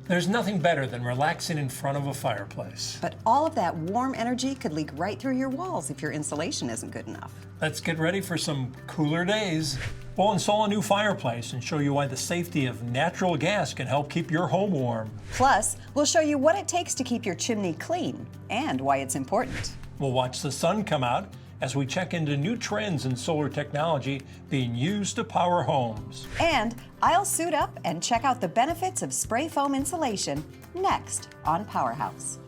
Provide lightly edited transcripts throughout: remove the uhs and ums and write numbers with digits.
There's nothing better than relaxing in front of a fireplace. But all of that warm energy could leak right through your walls if your insulation isn't good enough. Let's get ready for some cooler days. We'll install a new fireplace and show you why the safety of natural gas can help keep your home warm. Plus, we'll show you what it takes to keep your chimney clean and why it's important. We'll watch the sun come out as we check into new trends in solar technology being used to power homes. And I'll suit up and check out the benefits of spray foam insulation next on PowerHouse.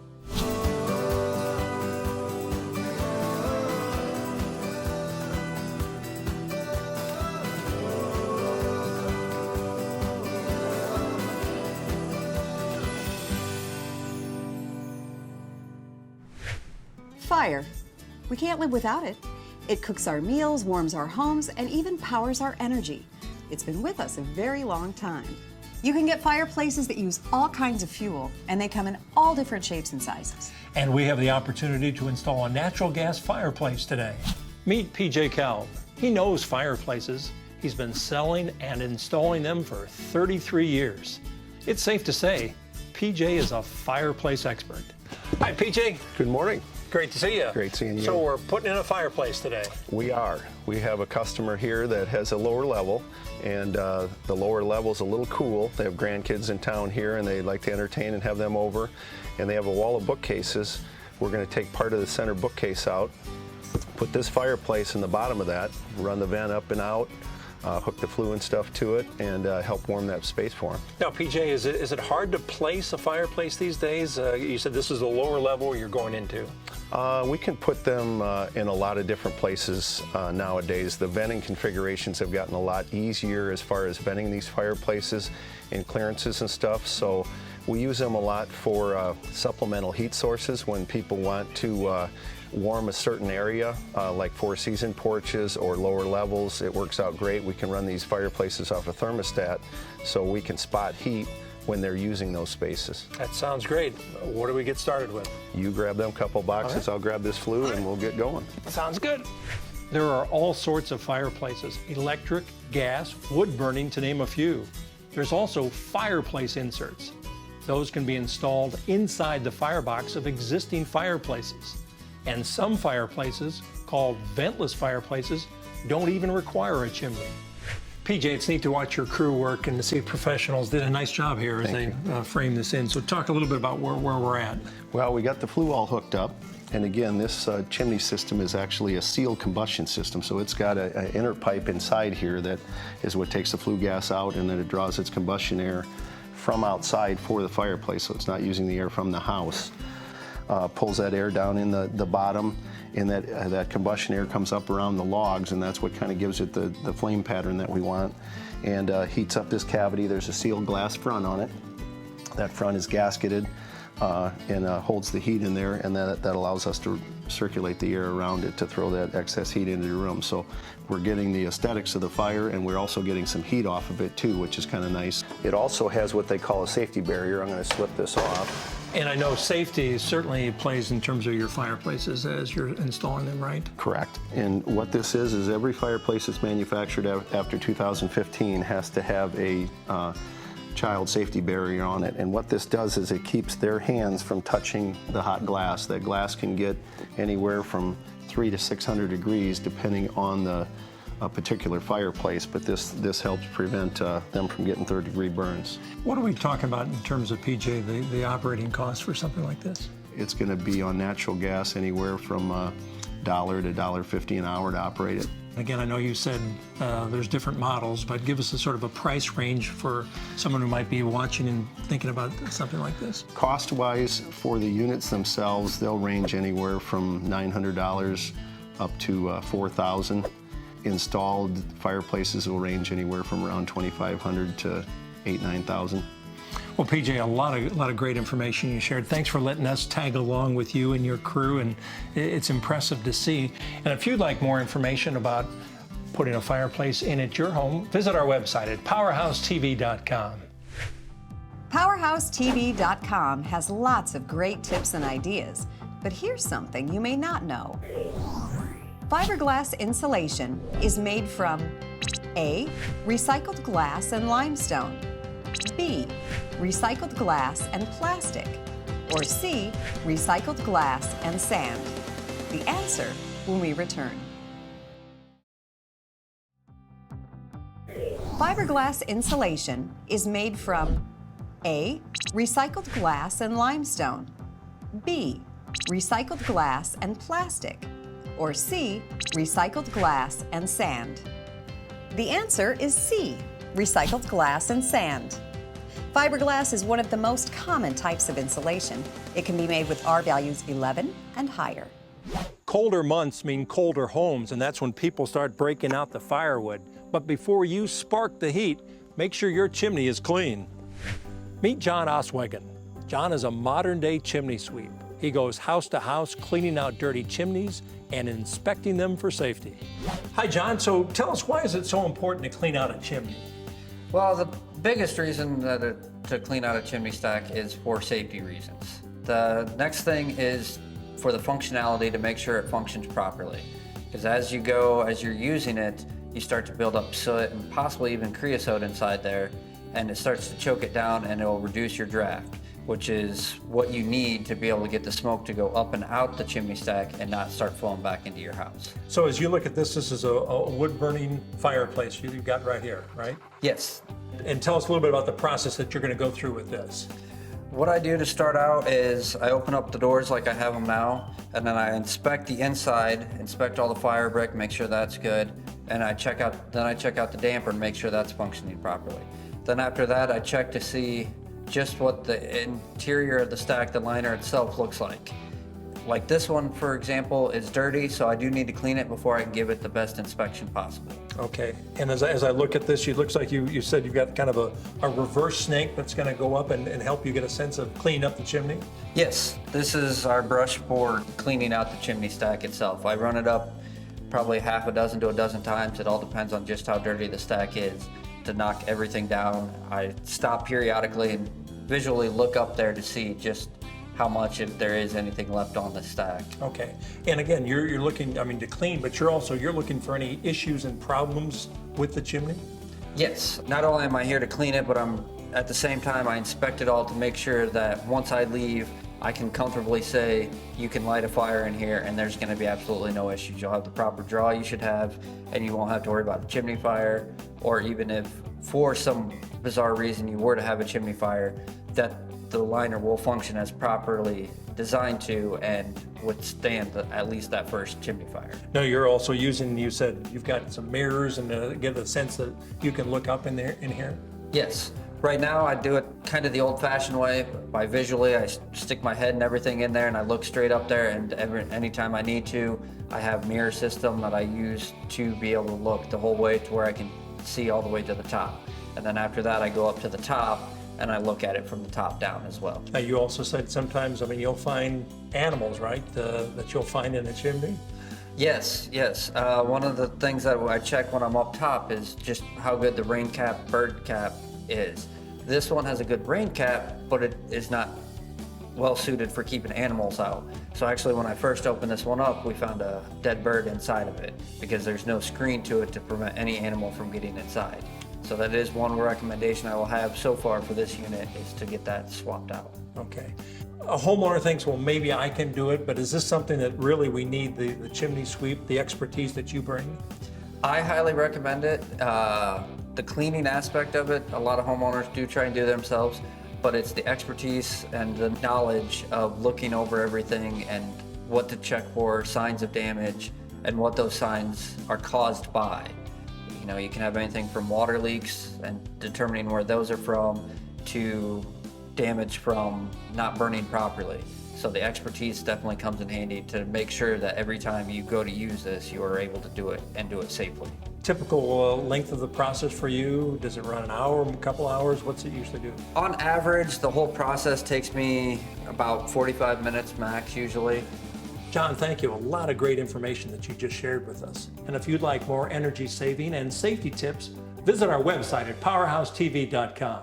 Fire. We can't live without it. It cooks our meals, warms our homes, and even powers our energy. It's been with us a very long time. You can get fireplaces that use all kinds of fuel, and they come in all different shapes and sizes. And we have the opportunity to install a natural gas fireplace today. Meet PJ Calv. He knows fireplaces. He's been selling and installing them for 33 years. It's safe to say, PJ is a fireplace expert. Hi, PJ. Good morning. Great to see you. Great seeing you. So we're putting in a fireplace today. We are. We have a customer here that has a lower level, and the lower level is a little cool. They have grandkids in town here, and they like to entertain and have them over. And they have a wall of bookcases. We're going to take part of the center bookcase out, put this fireplace in the bottom of that, run the vent up and out, hook the flue and stuff to it, and help warm that space for them. Now, PJ, is it hard to place a fireplace these days? You said this is the lower level you're going into. We can put them in a lot of different places nowadays. The venting configurations have gotten a lot easier as far as venting these fireplaces and clearances and stuff. So we use them a lot for supplemental heat sources when people want to warm a certain area, like four-season porches or lower levels. It works out great. We can run these fireplaces off a thermostat so we can spot heat when they're using those spaces. That sounds great. What do we get started with? You grab them couple boxes, Okay. I'll grab this flue, and we'll get going. Sounds good. There are all sorts of fireplaces, electric, gas, wood burning, to name a few. There's also fireplace inserts. Those can be installed inside the firebox of existing fireplaces. And some fireplaces, called ventless fireplaces, don't even require a chimney. PJ, it's neat to watch your crew work and to see professionals did a nice job here as they frame this in. So talk a little bit about where we're at. Well, we got the flue all hooked up. And again, this chimney system is actually a sealed combustion system. So it's got an inner pipe inside here that is what takes the flue gas out, and then it draws its combustion air from outside for the fireplace. So it's not using the air from the house. Pulls that air down in the bottom, and that combustion air comes up around the logs, and that's what kind of gives it the flame pattern that we want, and heats up this cavity. There's a sealed glass front on it. That front is gasketed and holds the heat in there, and that allows us to circulate the air around it to throw that excess heat into the room. So we're getting the aesthetics of the fire, and we're also getting some heat off of it too, which is kind of nice. It also has what they call a safety barrier. I'm going to slip this off. And I know safety certainly plays in terms of your fireplaces as you're installing them, right? Correct. And what this is every fireplace that's manufactured after 2015 has to have a child safety barrier on it. And what this does is it keeps their hands from touching the hot glass. That glass can get anywhere from 300 to 600 degrees depending on a particular fireplace, but this helps prevent them from getting third-degree burns. What are we talking about in terms of, PJ, the operating cost for something like this? It's going to be on natural gas anywhere from $1 to $1.50 an hour to operate it. Again, I know you said there's different models, but give us a sort of a price range for someone who might be watching and thinking about something like this. Cost-wise, for the units themselves, they'll range anywhere from $900 up to $4,000. Installed fireplaces will range anywhere from around $2,500 to $8,000, $9,000. Well, PJ, a lot of great information you shared. Thanks for letting us tag along with you and your crew, and it's impressive to see. And if you'd like more information about putting a fireplace in at your home, visit our website at PowerHouseTV.com. PowerHouseTV.com has lots of great tips and ideas, but here's something you may not know. Fiberglass insulation is made from A, recycled glass and limestone, B, recycled glass and plastic? Or C, recycled glass and sand? The answer when we return. Fiberglass insulation is made from A, recycled glass and limestone, B, recycled glass and plastic, or C, recycled glass and sand. The answer is C, recycled glass and sand. Fiberglass is one of the most common types of insulation. It can be made with R values 11 and higher. Colder months mean colder homes, and that's when people start breaking out the firewood. But before you spark the heat, make sure your chimney is clean. Meet John Oswegen. John is a modern-day chimney sweep. He goes house to house cleaning out dirty chimneys and inspecting them for safety. Hi, John. So tell us, why is it so important to clean out a chimney? Well, the biggest reason to clean out a chimney stack is for safety reasons. The next thing is for the functionality, to make sure it functions properly. Because as you're using it, you start to build up soot and possibly even creosote inside there, and it starts to choke it down, and it will reduce your draft, which is what you need to be able to get the smoke to go up and out the chimney stack and not start flowing back into your house. So as you look at this is a wood-burning fireplace you've got right here, right? Yes. And tell us a little bit about the process that you're going to go through with this. What I do to start out is I open up the doors like I have them now, and then I inspect the inside, inspect all the fire brick, make sure that's good, and I check out the damper and make sure that's functioning properly. Then after that, I check to see just what the interior of the stack, the liner itself, looks like. Like this one, for example, is dirty, so I do need to clean it before I can give it the best inspection possible. Okay, and as I look at this, it looks like you said you've got kind of a reverse snake that's going to go up and help you get a sense of cleaning up the chimney? Yes, this is our brush for cleaning out the chimney stack itself. I run it up probably half a dozen to a dozen times. It all depends on just how dirty the stack is, to knock everything down. I stop periodically and visually look up there to see just how much, if there is anything left on the stack. Okay, and again, you're looking, to clean, but you're looking for any issues and problems with the chimney? Yes, not only am I here to clean it, but at the same time, I inspect it all to make sure that once I leave, I can comfortably say, you can light a fire in here and there's gonna be absolutely no issues. You'll have the proper draw you should have, and you won't have to worry about a chimney fire, or even if for some bizarre reason you were to have a chimney fire, that the liner will function as properly designed to and withstand at least that first chimney fire. No, you're also using, you said you've got some mirrors and get a sense that you can look up in here? Yes. Right now I do it kind of the old-fashioned way. By visually, I stick my head and everything in there and I look straight up there, and anytime I need to, I have a mirror system that I use to be able to look the whole way to where I can see all the way to the top. And then after that, I go up to the top and I look at it from the top down as well. Now, you also said sometimes, you'll find animals, right, that you'll find in a chimney? Yes. One of the things that I check when I'm up top is just how good the rain cap, bird cap is. This one has a good rain cap, but it is not well suited for keeping animals out. So actually, when I first opened this one up, we found a dead bird inside of it because there's no screen to it to prevent any animal from getting inside. So that is one recommendation I will have so far for this unit, is to get that swapped out. Okay. A homeowner thinks, well, maybe I can do it, but is this something that really we need, the chimney sweep, the expertise that you bring? I highly recommend it. The cleaning aspect of it, a lot of homeowners do try and do themselves, but it's the expertise and the knowledge of looking over everything and what to check for, signs of damage, and what those signs are caused by. You can have anything from water leaks and determining where those are from, to damage from not burning properly. So the expertise definitely comes in handy to make sure that every time you go to use this, you are able to do it and do it safely. Typical length of the process for you? Does it run an hour, a couple hours? What's it usually do? On average, the whole process takes me about 45 minutes max usually. John, thank you. A lot of great information that you just shared with us. And if you'd like more energy saving and safety tips, visit our website at PowerHouseTV.com.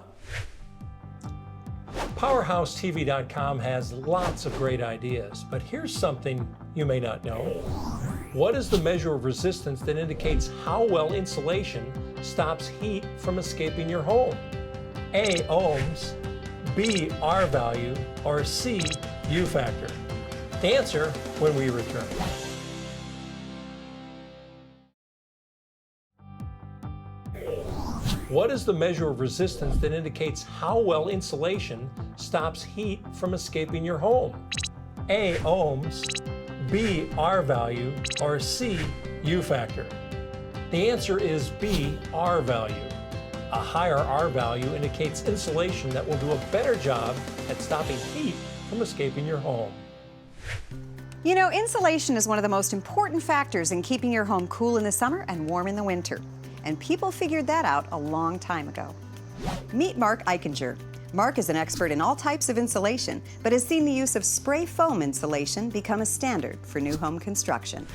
PowerHouseTV.com has lots of great ideas, but here's something you may not know. What is the measure of resistance that indicates how well insulation stops heat from escaping your home? A, ohms, B, R value, or C, U factor? Answer when we return. What is the measure of resistance that indicates how well insulation stops heat from escaping your home? A, ohms, B, R value, or C, U factor? The answer is B, R value. A higher R value indicates insulation that will do a better job at stopping heat from escaping your home. You know, insulation is one of the most important factors in keeping your home cool in the summer and warm in the winter. And people figured that out a long time ago. Meet Mark Eichinger. Mark is an expert in all types of insulation, but has seen the use of spray foam insulation become a standard for new home construction.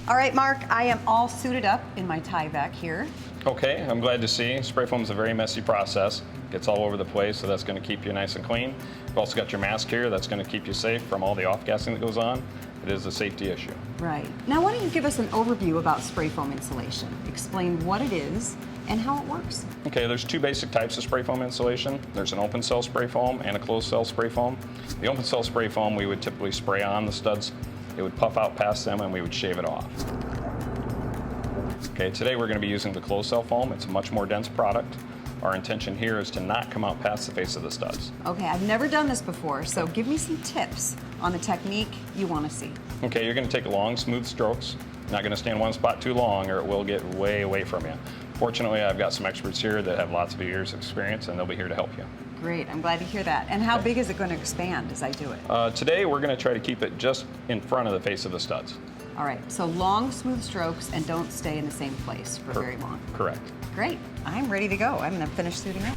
All right, Mark, I am all suited up in my Tyvek here. Okay, I'm glad to see. Spray foam is a very messy process. Gets all over the place, so that's going to keep you nice and clean. You've also got your mask here. That's going to keep you safe from all the off-gassing that goes on. It is a safety issue. Right. Now, why don't you give us an overview about spray foam insulation? Explain what it is and how it works. Okay, there's two basic types of spray foam insulation. There's an open cell spray foam and a closed cell spray foam. The open cell spray foam we would typically spray on the studs. It would puff out past them and we would shave it off. Okay, today we're going to be using the closed cell foam. It's a much more dense product. Our intention here is to not come out past the face of the studs. Okay, I've never done this before, so give me some tips on the technique you want to see. Okay, you're going to take long, smooth strokes. Not going to stay in one spot too long or it will get way away from you. Fortunately, I've got some experts here that have lots of years of experience and they'll be here to help you. Great, I'm glad to hear that. And how big is it going to expand as I do it? Today we're going to try to keep it just in front of the face of the studs. All right, so long, smooth strokes and don't stay in the same place for very long. Correct. Great, I'm ready to go. I'm going to finish suiting up.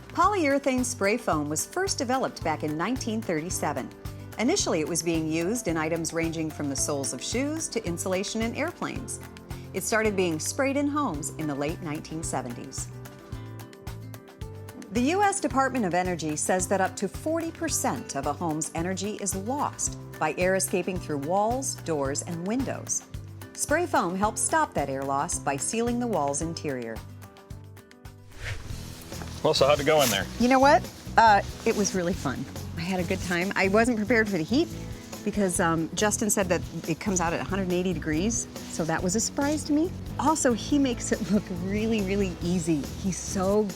Polyurethane spray foam was first developed back in 1937. Initially, it was being used in items ranging from the soles of shoes to insulation in airplanes. It started being sprayed in homes in the late 1970s. The U.S. Department of Energy says that up to 40% of a home's energy is lost by air escaping through walls, doors, and windows. Spray foam helps stop that air loss by sealing the wall's interior. Well, so how'd it go in there? You know what? It was really fun. I had a good time. I wasn't prepared for the heat because Justin said that it comes out at 180 degrees, so that was a surprise to me. Also, he makes it look really, really easy. He's so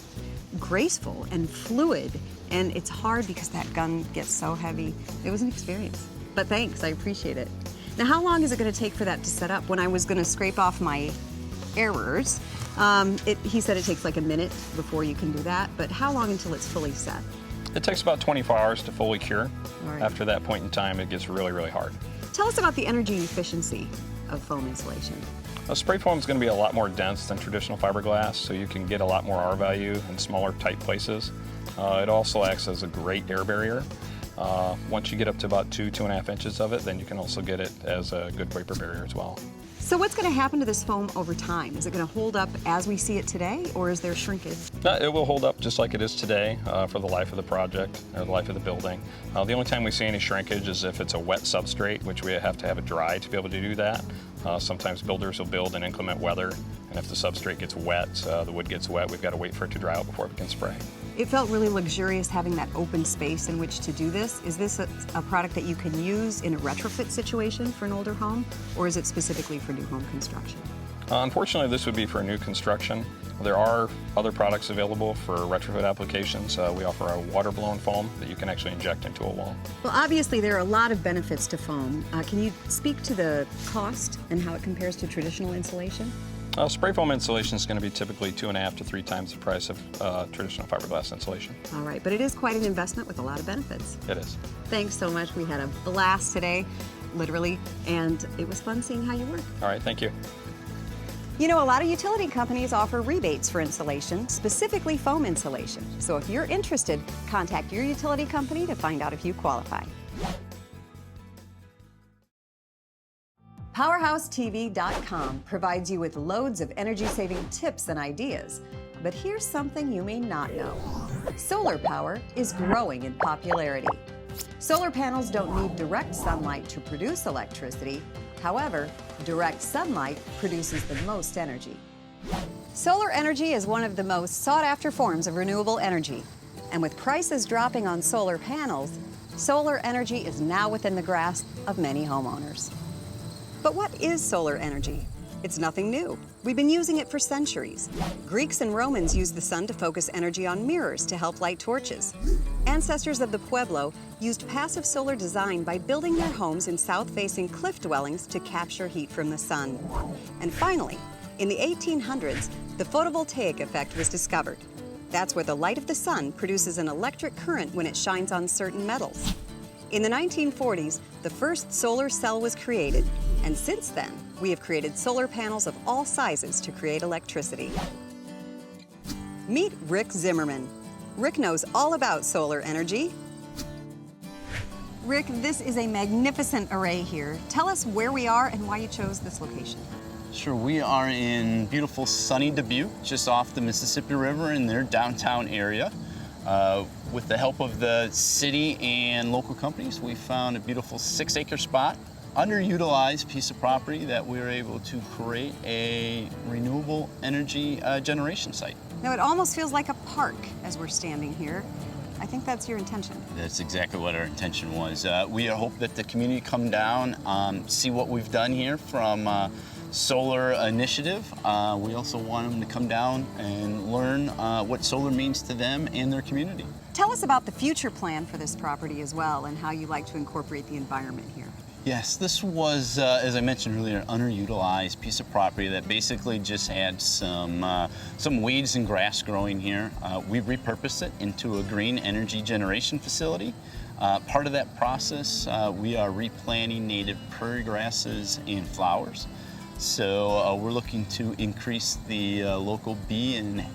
graceful and fluid, and it's hard because that gun gets so heavy. It was an experience, but thanks, I appreciate it. Now, how long is it going to take for that to set up? When I was going to scrape off my errors, he said it takes like a minute before you can do that, but how long until it's fully set? It takes about 24 hours to fully cure. All right. After that point in time, it gets really, really hard. Tell us about the energy efficiency of foam insulation. Spray foam is going to be a lot more dense than traditional fiberglass, so you can get a lot more R value in smaller, tight places. It also acts as a great air barrier. Once you get up to about 2.5 inches of it, then you can also get it as a good vapor barrier as well. So what's going to happen to this foam over time? Is it going to hold up as we see it today, or is there shrinkage? It will hold up just like it is today for the life of the project, or the life of the building. The only time we see any shrinkage is if it's a wet substrate, which we have to have it dry to be able to do that. Sometimes builders will build in inclement weather, and if the substrate gets wet, the wood gets wet, we've got to wait for it to dry out before we can spray. It felt really luxurious having that open space in which to do this. Is this a product that you can use in a retrofit situation for an older home, or is it specifically for new home construction? Unfortunately, this would be for new construction. There are other products available for retrofit applications. We offer a water-blown foam that you can actually inject into a wall. Well, obviously there are a lot of benefits to foam. Can you speak to the cost and how it compares to traditional insulation? Spray foam insulation is going to be typically 2.5 to 3 times the price of traditional fiberglass insulation. All right, but it is quite an investment with a lot of benefits. It is. Thanks so much. We had a blast today, literally, and it was fun seeing how you work. All right, thank you. You know, a lot of utility companies offer rebates for insulation, specifically foam insulation. So if you're interested, contact your utility company to find out if you qualify. PowerHouseTV.com provides you with loads of energy-saving tips and ideas. But here's something you may not know. Solar power is growing in popularity. Solar panels don't need direct sunlight to produce electricity. However, direct sunlight produces the most energy. Solar energy is one of the most sought-after forms of renewable energy. And with prices dropping on solar panels, solar energy is now within the grasp of many homeowners. But what is solar energy? It's nothing new. We've been using it for centuries. Greeks and Romans used the sun to focus energy on mirrors to help light torches. Ancestors of the Pueblo used passive solar design by building their homes in south-facing cliff dwellings to capture heat from the sun. And finally, in the 1800s, the photovoltaic effect was discovered. That's where the light of the sun produces an electric current when it shines on certain metals. In the 1940s, the first solar cell was created, and since then, we have created solar panels of all sizes to create electricity. Meet Rick Zimmerman. Rick knows all about solar energy. Rick, this is a magnificent array here. Tell us where we are and why you chose this location. Sure, we are in beautiful sunny Dubuque, just off the Mississippi River in their downtown area. With the help of the city and local companies, we found a beautiful 6-acre spot, underutilized piece of property that we were able to create a renewable energy generation site. Now, it almost feels like a park as we're standing here. I think that's your intention. That's exactly what our intention was. We hope that the community come down, see what we've done here from solar initiative. We also want them to come down and learn what solar means to them and their community. Tell us about the future plan for this property as well and how you like to incorporate the environment here. Yes, this was, as I mentioned earlier, an underutilized piece of property that basically just had some weeds and grass growing here. We repurposed it into a green energy generation facility. Part of that process, we are replanting native prairie grasses and flowers. So we're looking to increase the local bee and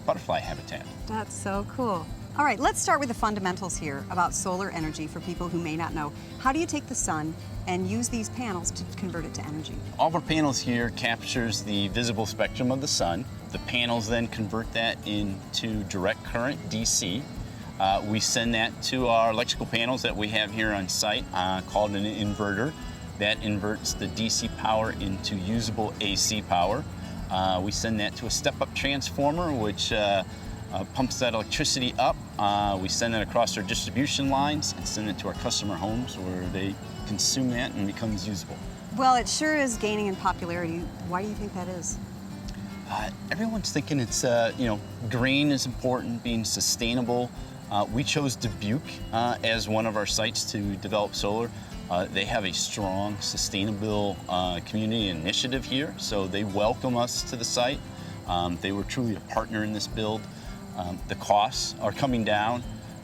butterfly habitat. That's so cool. All right, let's start with the fundamentals here about solar energy for people who may not know. How do you take the sun and use these panels to convert it to energy? All of our panels here captures the visible spectrum of the sun. The panels then convert that into direct current, DC. We send that to our electrical panels that we have here on site called an inverter. That inverts the DC power into usable AC power. We send that to a step-up transformer, which pumps that electricity up. We send it across our distribution lines and send it to our customer homes where they consume that and becomes usable. Well, it sure is gaining in popularity. Why do you think that is? Everyone's thinking it's, green is important, being sustainable. We chose Dubuque as one of our sites to develop solar. They have a strong, sustainable community initiative here, so they welcome us to the site. They were truly a partner in this build. The costs are coming down.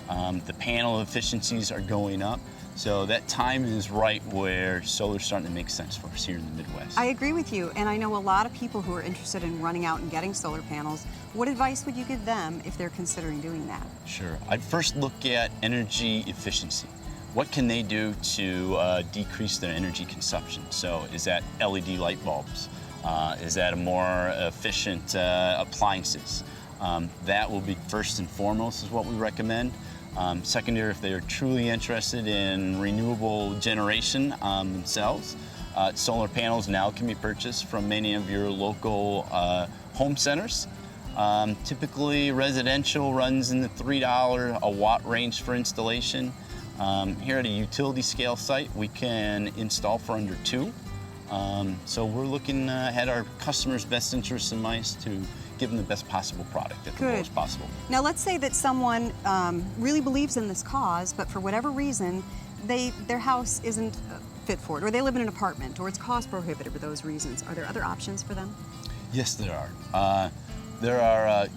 The panel efficiencies are going up. So that time is right where solar's starting to make sense for us here in the Midwest. I agree with you, and I know a lot of people who are interested in running out and getting solar panels. What advice would you give them if they're considering doing that? Sure. I'd first look at energy efficiency. What can they do to decrease their energy consumption? So is that LED light bulbs? Is that a more efficient appliances? That will be first and foremost is what we recommend. Secondary, if they are truly interested in renewable generation themselves, solar panels now can be purchased from many of your local home centers. Typically residential runs in the $3 a watt range for installation. Here at a utility scale site, we can install for under $2. So we're looking at our customers' best interests in mind to give them the best possible product at the lowest possible. Now let's say that someone really believes in this cause, but for whatever reason, their house isn't fit for it, or they live in an apartment, or it's cost prohibitive for those reasons. Are there other options for them? Yes, there are. There are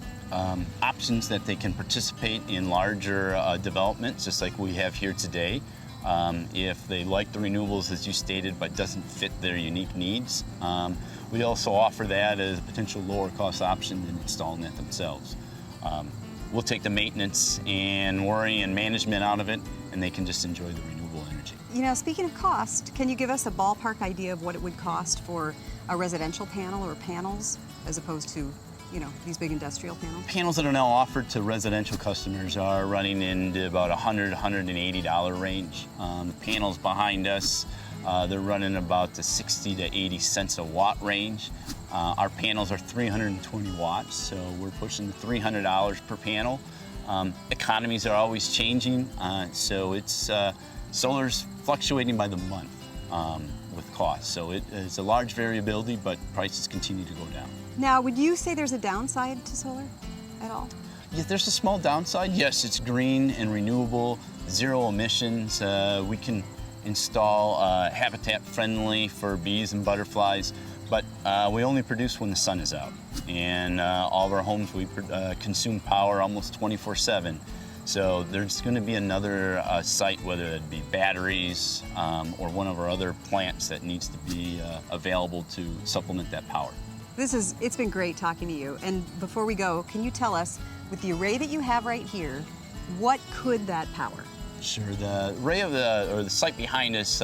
options that they can participate in larger developments, just like we have here today. If they like the renewables, as you stated, but doesn't fit their unique needs, we also offer that as a potential lower cost option than installing it themselves. We'll take the maintenance and worry and management out of it, and they can just enjoy the renewable energy. You know, speaking of cost, can you give us a ballpark idea of what it would cost for a residential panel or panels as opposed to, these big industrial panels? Panels that are now offered to residential customers are running into about $100, $180 range. The panels behind us, they're running about the 60 to 80 cents a watt range. Our panels are 320 watts, so we're pushing $300 per panel. Economies are always changing, so it's solar's fluctuating by the month with cost. So it is a large variability, but prices continue to go down. Now, would you say there's a downside to solar at all? Yeah, there's a small downside. Yes, it's green and renewable, zero emissions. We can install habitat friendly for bees and butterflies, but we only produce when the sun is out. And all of our homes, we consume power almost 24/7. So there's going to be another site, whether it be batteries or one of our other plants that needs to be available to supplement that power. It's been great talking to you. And before we go, can you tell us, with the array that you have right here, what could that power? Sure. The array of the site behind us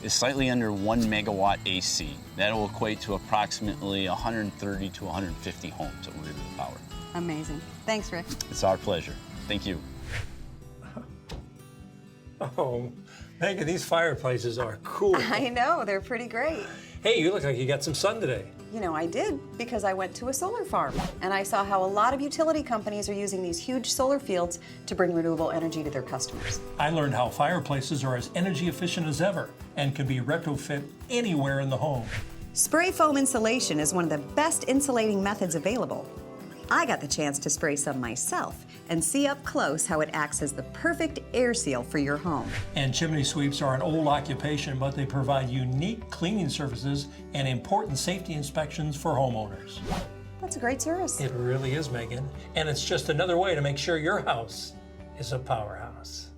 is slightly under 1 megawatt AC. That will equate to approximately 130 to 150 homes that will be able to power. Amazing. Thanks, Rick. It's our pleasure. Thank you. Oh, Megan, these fireplaces are cool. I know, they're pretty great. Hey, you look like you got some sun today. You know, I did, because I went to a solar farm and I saw how a lot of utility companies are using these huge solar fields to bring renewable energy to their customers. I learned how fireplaces are as energy efficient as ever and can be retrofit anywhere in the home. Spray foam insulation is one of the best insulating methods available. I got the chance to spray some myself and see up close how it acts as the perfect air seal for your home. And chimney sweeps are an old occupation, but they provide unique cleaning services and important safety inspections for homeowners. That's a great service. It really is, Megan. And it's just another way to make sure your house is a powerhouse.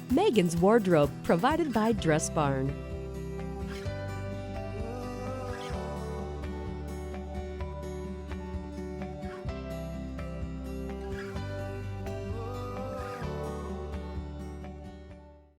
Megan's Wardrobe, provided by Dress Barn.